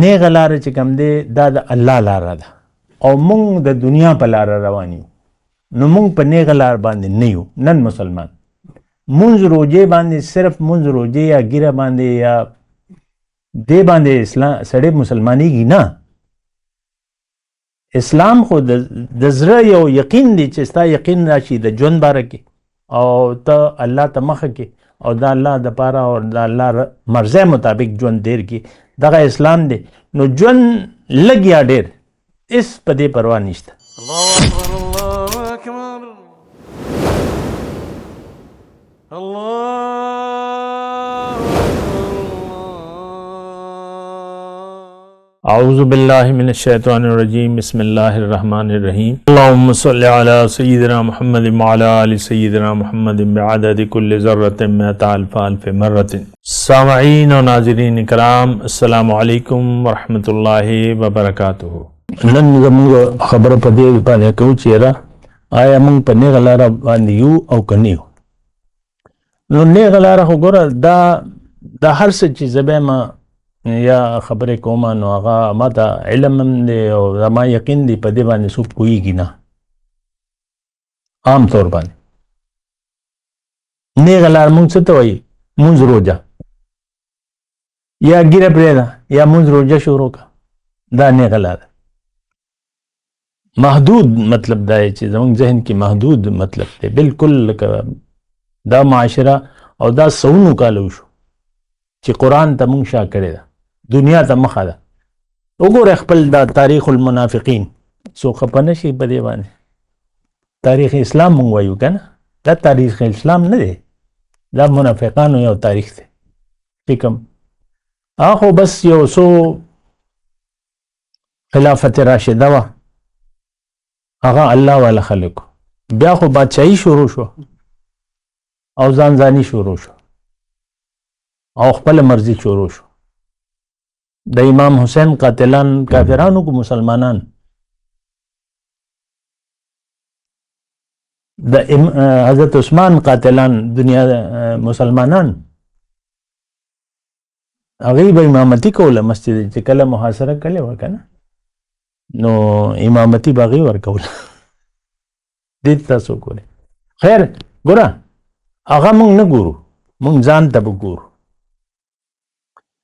نیغه لاره چې کوم دی دا د الله لاره ده او مونږ د دنیا په لاره روان یو. نو مونږ په نیغه لار باندې نه یو. نن مسلمان مونږ روجې باندې صرف مونږ روجې یا ګیره باندې یا دې باندې اسلام سړی مسلمانېږي نه. اسلام خو د زړه یو یقین دی چې ستا یقین راشي د ژوند باره کې او ته الله ته مخه کې او د الله دپاره او د الله مرضی مطابق ژوند تېر کړي. دغه اسلام دی. نو ژوند لږ یا ډېر هېڅ په دې پروا نشته. الله اکبر الله اکبر الله اعوذ باللہ من الشیطان الرجیم. بسم اللہ الرحمن الرحیم. اللہم صلی علی سیدنا محمد وعلی آل سیدنا محمد بعدد کل ذرۃ مئۃ الف الف مرۃ. سامعین و ناظرین کرام السلام علیکم ورحمۃ اللہ وبرکاتہ. نن زموږ خبره په دې باندې کوو چې یاره آیا موږ په نیغه لاره باندې یو او که نه یو. نو نیغه لاره خو ګوره دا هر څه چې زه به ما یا خبرې کوم نو هغه ما ته علم هم دی او زما یقین دی په دې باندې څوک پوهېږي نه. عام طور باندې نیغه لار مونږ څه ته وایي؟ مونځ روژه یا ګیره پرېږده یا مونځ روژه شروع کړه. دا نیغه لار محدود مطلب دا دی چې زموږ ذهن کې محدود مطلب دی. بالکل لکه دا معاشره او دا سونو کاله وشو چې قرآن ته مونږ شا کړې ده، دنیا ته مخه ده. وګوره خپل دا تاریخ المنافقین څوک خفه نه شي په دې باندې. تاریخ اسلام مونږ وایو که نه، دا تاریخ اسلام نه دی، دا منافقانو یو تاریخ دی. حکم خو بس یو څو خلافت راشده وه هغه الله والا خلکو، بیا خو بادشاهي شروع شو او ځانځاني شروع شو او خپل مرضی شروع شو. د امام حسین قاتلان کافرانو کو مسلمانان، د حضرت عثمان قاتلان دنیا مسلمانان، هغوی به امامتي کوله مسجد چې کله محاصره کړې وه که نه نو امامتي به هغوی ورکوله. دې تاسو ګورئ. خیر ګوره هغه مونږ نه ګورو، مونږ ځان ته به ګورو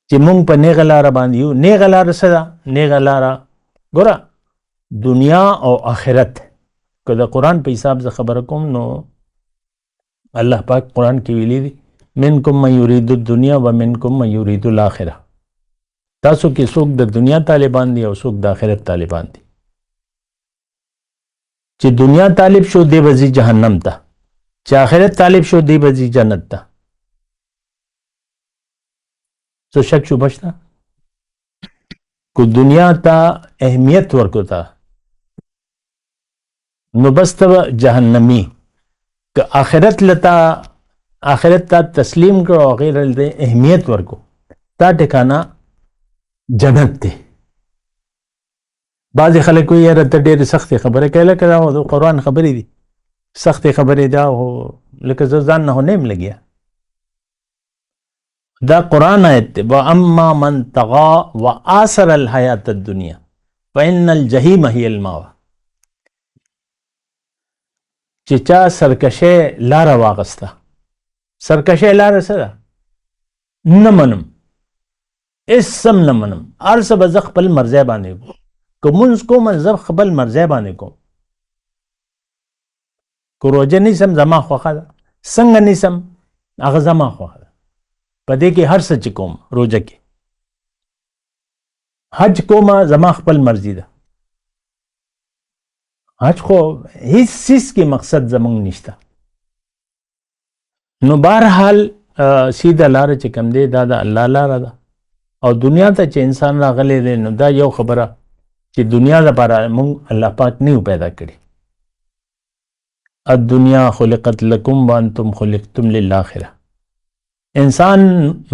چې مونږ په نیغه لاره باندې یو. نیغه لاره څه ده؟ نیغه لاره ګوره دنیا او آخرت. که د قرآن په حساب زه خبره کوم نو الله پاک قرآن کې ویلي دي منکم من یرید الدنیا و منکم من یرید الاخره. تاسو کې څوک د دنیا طالبان دي او څوک د آخرت طالبان دي. چې دنیا طالب شو دی به ځي جهنم ته، چې آخرت طالب شو دی به ځي جنت ته. څه شک شبه شته؟ که دنیا ته اهمیت ورکو ته نو بس ته جهنمی، که آخرت ته تسلیم کړو او غیر ته اهمیت ورکو تا ټکانه جنت دی. بعضې خلک وایي یاره ته ډېرې سختې خبرې کوې، لکه دا د قرآن خبرې دي، سختې خبرې دا خو لکه زه ځان نه خو نه یم لګیا. دا قرآن آیت دی واما من طغى وآثر الحیات الدنیا فإن الجحیم هی المأوی. چې چا سرکشۍ لاره واغسته. سرکشۍ لاره څه ده؟ نه منم، هېڅ هم نه منم، هر څه به زه خپل مرضی باندې کوم. که مونځ کوم زه خپل مرضی باندې کوم. که روژه نیسم زما خوښه ده، څنګه نیسم هغه زما خوښه ده. په دې کې هر څه چې کوم، روژه کې حج کومه زما خپل مرضی ده. حج خو هیڅ څیز کې مقصد زمونږ نشته. نو بهرحال سیده لاره چې کوم دی دا د الله لاره ده. او دنیا ته چې انسان راغلی دی نو دا یو خبره چې دنیا لپاره مونږ الله پاک نه یو پیدا کړي. الدنیا خلقت لکم وانتم خلقتم للآخرة. انسان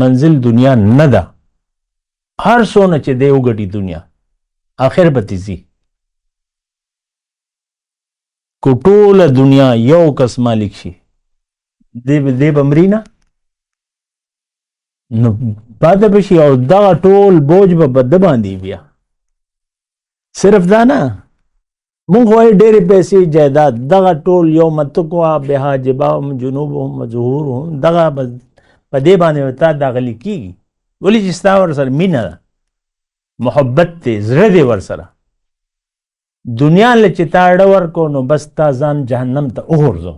منزل دنیا نه ده. هر څونه چې دی وګټي دنیا آخر به تیزي. کو ټوله دنیا یو کس مالک شي دی به مري نه. نو پاتې بشي او دغه ټول بوج به بده باندې بیا صرف دا نه مونږ وایي ډېرې پیسې جایداد دغه ټول یو متقوا بحاجبهم جنوبهم وظهورهم دغه په دې باندې تا داغلي کېږي ولې چې ستا ورسره مینه ده محبت دی زړه دی ورسره دنیا له چې تا اړه ورکو نو بس تا ځان جهنم ته وغورځو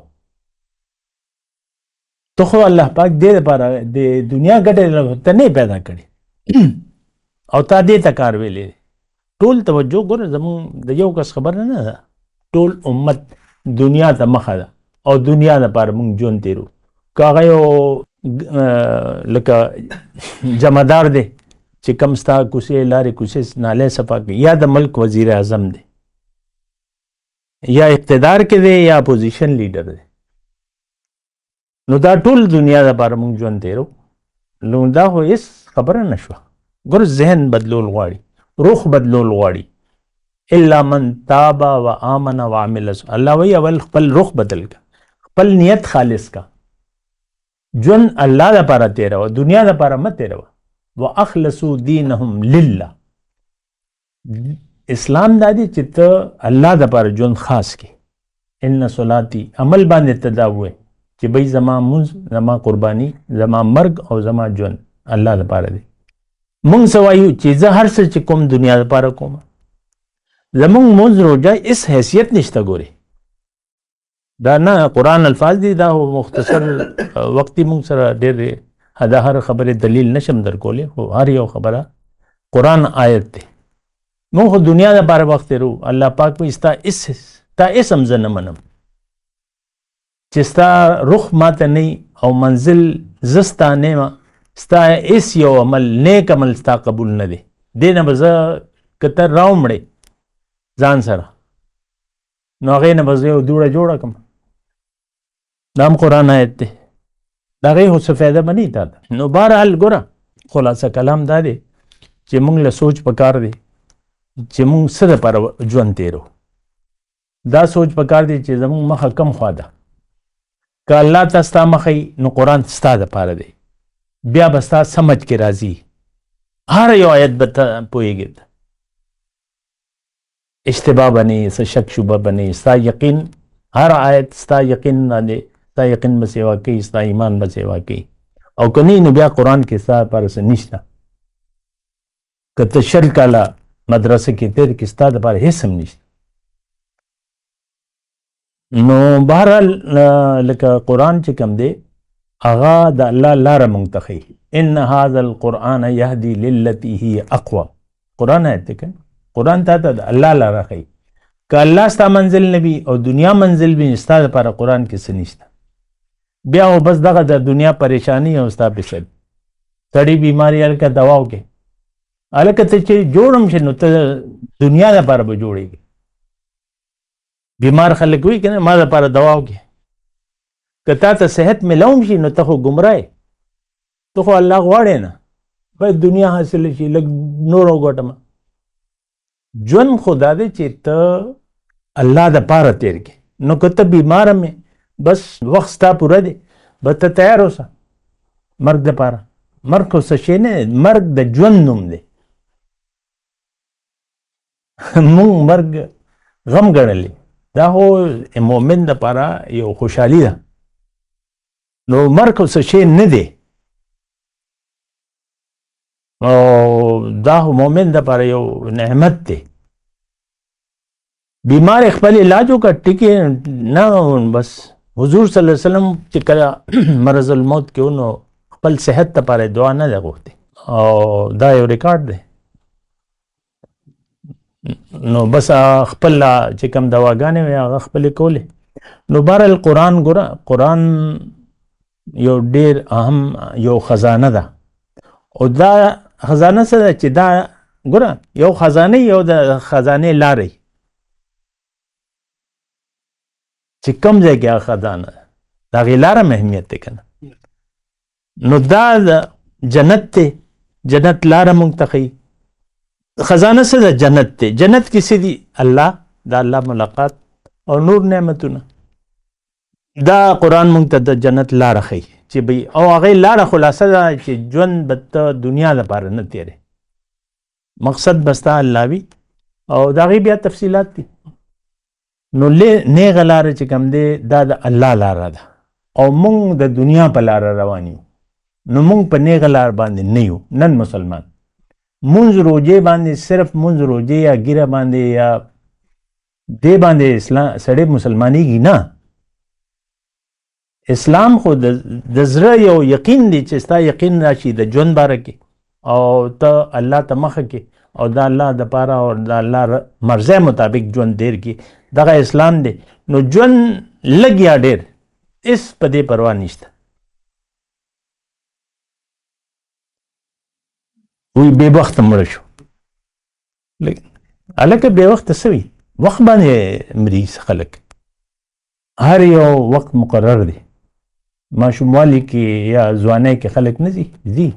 ته خو الله پاک دې لپاره د دنیا ګټې ته نه پیدا کړي او تا دې ته کار ویلې ټول توجه ګوره زمونږ د یو کس خبره نه ده ټول امت دنیا ته مخه ده او دنیا دپاره مونږ ژوند تېرو که هغه یو لکه جمعدار دی چې کم ستا کوڅې لارې کوڅې نالې صفا کوي یا د ملک وزیر اعظم دی یا اقتدار کې دی یا اپوزیشن لیډر دی نو دا ټول دنیا دپاره مونږ ژوند تېرو نو دا خو هېڅ خبره نه شوه ګوره ذهن بدلول غواړي روح بدلول غواړي الا من تاب و آمن و عمل الله وی اول خپل روح بدل کا خپل نیت خالص کا جن الله لپاره تیرو دنیا لپاره مت تیرو واخلصوا دینهم لله اسلام دا دی چې ته الله لپاره جن خاص کی ان صلاتي عمل باندې تداوي چې بای زما منځ زما قرباني زما مرګ او زما جن الله لپاره دی مونږ سوایو چې زه هر څه چې کوم دنیا لپاره کوم زمونږ مونځ روژه اس حیثیت نشته ګوري دا نه قرآن الفاظ دي دا مختصر وقتی مونږ سره ډېر دا هر خبرې دلیل نشم در کولی خو هر یو خبره قرآن آیت دی مونږ خو دنیا لپاره وخت تېرو الله پاک وایي ستا اسم زه نه منم چې ستا رخ ماته نه او منزل زه ستا نه یم ستا اس یو عمل نیک عمل ستا قبول نه دی دې نه به زه که ته راومړې ځان سره نو هغې نه به زه یو دوړه جوړه کړم دا هم قرآن آیت دی د هغې خو څه فایده به نه تا ته نو بهرحال ګوره خلاصه کلام دا دی چې مونږ له سوچ پکار دی چې مونږ څه دپاره ژوند تېرو دا سوچ پکار دی چې زمونږ مخه کم خوا ده که الله ته ستا مخه نو قرآن ستا دپاره دی بیا به ستا سمجھ کې راځي هر یو آیت به ته پوهېږې اشتباه به نه څه شک شبه به نه ستا یقین هر آیت ستا یقین باندې ستا یقین به سیوا کوي ستا ایمان به سیوا کوي او که نه نو بیا قرآن کې ستا لپاره څه نشته که ته 20 کاله مدرسه کې تېر کړې ستا دپاره هېڅ هم نشته نو بهرحال لکه قرآن چې کوم دی هغه د الله لاره مونږ ته ښیي ان هذا القرآن یهدي للتي هي اقوى قرآن آیت دی که قرآن تا ته د الله لاره ښیي که الله ستا منزل نه وي او دنیا منزل وي ستا دپاره قرآن کې څه نشته بیا خو بس دغه د دنیا پریشانی او ستا پسې سړی بیماري هلکه دوا وکړې هلکه ته چې جوړ هم شې نو ته دنیا دپاره به جوړېږي بیمار خلک وي که نه ما دپاره دوا وکړې که تا ته صحت ملوم شي نو ته خو ګمراه ته خو الله غواړې نه باید دنیا حاصله شي لږ نور وګټم ژوند خو دا دی چې ته الله دپاره تېر کړې نو که ته بیمار هم بس وخت ستا پوره دی بس ته تیار اوسه مرګ دپاره مرګ خو څه شی نه دی مرګ د ژوند نوم دی مونږ مرګ غم ګڼلی دا خو مؤمن دپاره یو خوشحالي ده نو مرګ خو څه شی نه دی او دا خو مؤمن دپاره یو نعمت دی بیمار خپل علاج وکړه ټیکې نه بس حضور صلی الله علیه وسلم چې کله مرض الموت کې نو خپل صحت دپاره دعا نه ده غوښتې او دا یو ریکارډ دی نو بس خپل چې کوم دواګانې وې هغه خپلې کولې نو بهرحال قرآن ګوره قرآن یو ډېر اهم یو خزانه ده او دا خزانه څه ده چې دا ګوره یو خزانه یو د خزانې لارې چې کوم ځای کې هغه خزانه ده د هغې لاره هم اهمیت دی که نه نو دا د جنت دی جنت لاره مونږ ته ښیي خزانه څه ده جنت دی جنت کې څه دي الله د الله ملاقات او نور نعمتونه دا قرآن مونږ ته د جنت لاره ښیي چې به او هغه لاره خلاصه ده چې ژوند به ته دنیا لپاره نه تیرې مقصد بستا الله وي او د هغې بیا تفصیلات دي نو نیغه لاره چې کوم دی دا د الله لاره ده او مونږ د دنیا په لاره روان یو نو مونږ په نیغه لار باندې نه یو نن مسلمان مونږ روجې باندې صرف مونږ روجې یا ګیره باندې یا دې باندې اسلام سړی مسلمانېږي نه اسلام خو د زړه یو یقین دی چې ستا یقین راشي د ژوند باره کې او ته الله ته مخه کې او د الله دپاره او د الله مرضی مطابق ژوند ډېر کې دغه اسلام دی نو ژوند لږ یا ډېر هېڅ په دې پروا نشته وی بې وخته مړه شو هلکه بې وخته څه وي وخت باندې مري خلک هر یو وخت مقرر دی ماشوموالي کې یا ځوانۍ کې خلک نه ځي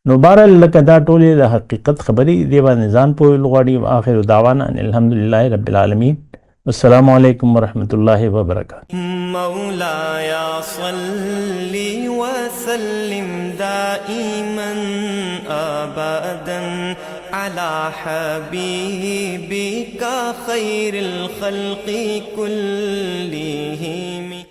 نو بهرحال لکه دا ټولې د حقیقت خبرې دې باندې ځان پوهېدل غواړي آخر دعوانا ان الحمدلله رب العالمین السلام علیکم ورحمۃ اللہ وبرکاتہ مولاي صل وسلم دائما ابدا على حبيبك خير الخلق كلهم